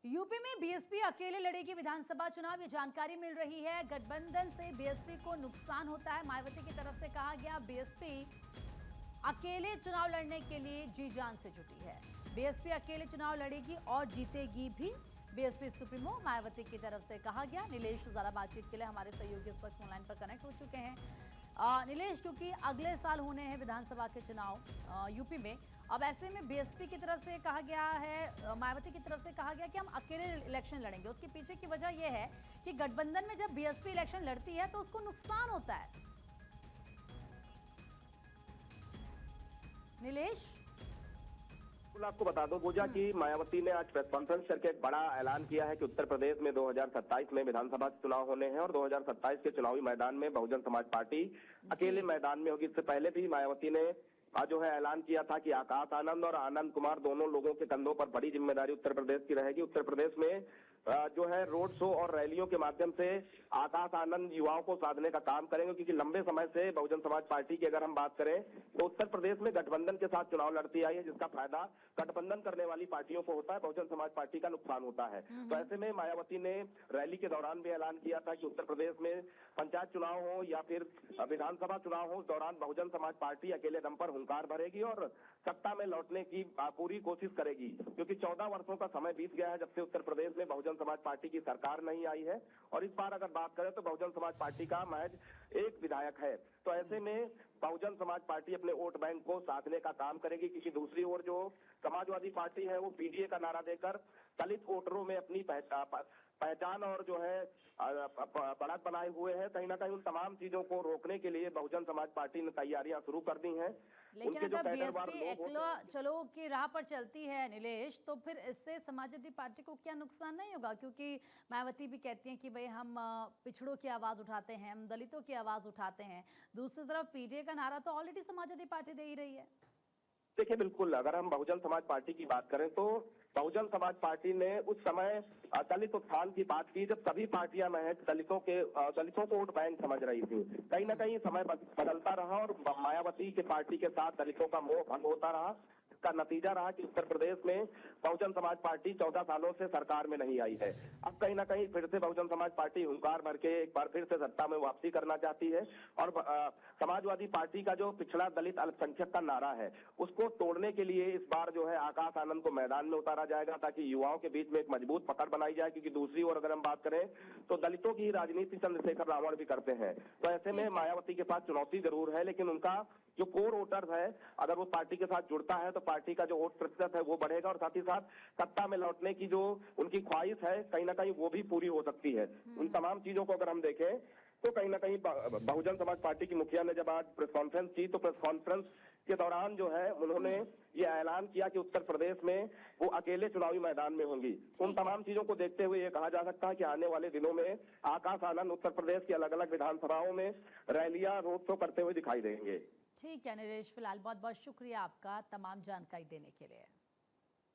UP में BSP अकेले लड़ेगी विधानसभा चुनाव, ये जानकारी मिल रही है। गठबंधन से बीएसपी को नुकसान होता है। मायावती की तरफ से कहा गया बीएसपी अकेले चुनाव लड़ने के लिए जी जान से जुटी है। बीएसपी अकेले चुनाव लड़ेगी और जीतेगी भी। बीएसपी सुप्रीमो मायावती की तरफ से कहा गया। नीलेश ज्यादा बातचीत के लिए हमारे सहयोगी इस वक्त ऑनलाइन पर कनेक्ट हो चुके हैं। नीलेश, क्योंकि अगले साल होने हैं विधानसभा के चुनाव यूपी में, अब ऐसे में बीएसपी की तरफ से कहा गया है, मायावती की तरफ से कहा गया कि हम अकेले इलेक्शन लड़ेंगे। उसके पीछे की वजह यह है कि गठबंधन में जब बीएसपी इलेक्शन लड़ती है तो उसको नुकसान होता है। नीलेश, आपको बता दो पूजा कि मायावती ने आज प्रेस कॉन्फ्रेंस करके एक बड़ा ऐलान किया है कि उत्तर प्रदेश में 2027 में विधानसभा चुनाव होने हैं और 2027 के चुनावी मैदान में बहुजन समाज पार्टी अकेले मैदान में होगी। इससे पहले भी मायावती ने आज जो है ऐलान किया था कि आकाश आनंद और आनंद कुमार दोनों लोगों के कंधों पर बड़ी जिम्मेदारी उत्तर प्रदेश की रहेगी। उत्तर प्रदेश में जो है रोड शो और रैलियों के माध्यम से आकाश आनंद युवाओं को साधने का काम करेंगे, क्योंकि लंबे समय से बहुजन समाज पार्टी की अगर हम बात करें तो उत्तर प्रदेश में गठबंधन के साथ चुनाव लड़ती आई है, जिसका फायदा गठबंधन करने वाली पार्टियों को होता है, बहुजन समाज पार्टी का नुकसान होता है। तो ऐसे में मायावती ने रैली के दौरान भी ऐलान किया था कि उत्तर प्रदेश में पंचायत चुनाव हो या फिर विधानसभा चुनाव हो, उस दौरान बहुजन समाज पार्टी अकेले दम पर हुंकार भरेगी और सत्ता में लौटने की पूरी कोशिश करेगी, क्योंकि 14 वर्षों का समय बीत गया है जब से उत्तर प्रदेश में बहुजन समाज पार्टी की सरकार नहीं आई है। और इस बार अगर बात करें तो बहुजन समाज पार्टी का महज एक विधायक है। तो ऐसे में बहुजन समाज पार्टी अपने वोट बैंक को साधने का काम करेगी, क्योंकि दूसरी ओर जो समाजवादी पार्टी है वो पीडीए का नारा देकर दलित वोटरों में अपनी पहचान और जो है बढ़त बनाए हुए है। कहीं ना कहीं उन तमाम चीजों को रोकने के लिए बहुजन समाज पार्टी ने तैयारियां शुरू कर दी हैं। लेकिन अगर बीएसपी एकला चलो की राह पर चलती है नीलेश, तो फिर इससे समाजवादी पार्टी को क्या नुकसान नहीं होगा? क्योंकि मायावती भी कहती हैं कि भाई हम पिछड़ों की आवाज उठाते हैं, हम दलितों की आवाज उठाते हैं। दूसरी तरफ पीडीए का नारा तो ऑलरेडी समाजवादी पार्टी दे ही रही है। देखिए, बिल्कुल अगर हम बहुजन समाज पार्टी की बात करें तो बहुजन समाज पार्टी ने उस समय दलित उत्थान की बात की जब सभी पार्टियां महज दलितों को वोट बैंक समझ रही थी। कहीं ना कहीं समय बदलता रहा और मायावती के पार्टी के साथ दलितों का मोह भंग होता रहा। इसका नतीजा रहा कि उत्तर प्रदेश में बहुजन समाज पार्टी 14 सालों से सरकार में नहीं आई है। अब कहीं ना कहीं फिर से बहुजन समाज पार्टी हुंकार भर के एक बार फिर से सत्ता में वापसी करना चाहती है और समाजवादी पार्टी का जो पिछड़ा दलित अल्पसंख्यक का नारा है उसको तोड़ने के लिए इस बार जो है आकाश आनंद को मैदान में उतारा जाएगा, ताकि युवाओं के बीच में एक मजबूत पकड़ बनाई जाए। क्योंकि दूसरी ओर अगर हम बात करें तो दलितों की राजनीति चंद्रशेखर रावण भी करते हैं। तो ऐसे में मायावती के पास चुनौती जरूर है, लेकिन उनका जो कोर वोटर है अगर वो पार्टी के साथ जुड़ता है तो पार्टी का जो वोट प्रतिशत है वो बढ़ेगा और साथ ही साथ सत्ता में लौटने की जो उनकी ख्वाहिश है कहीं ना कहीं वो भी पूरी हो सकती है। उन तमाम चीजों को अगर हम देखें तो कहीं ना कहीं बहुजन समाज पार्टी की मुखिया ने जब आज प्रेस कॉन्फ्रेंस की तो प्रेस कॉन्फ्रेंस के दौरान जो है उन्होंने ये ऐलान किया कि उत्तर प्रदेश में वो अकेले चुनावी मैदान में होंगी। उन तमाम चीजों को देखते हुए ये कहा जा सकता है कि आने वाले दिनों में आकाश आनंद उत्तर प्रदेश की अलग अलग विधानसभाओं में रैलियां रोड शो करते हुए दिखाई देंगे। ठीक है नीलेश, फिलहाल बहुत बहुत शुक्रिया आपका तमाम जानकारी देने के लिए।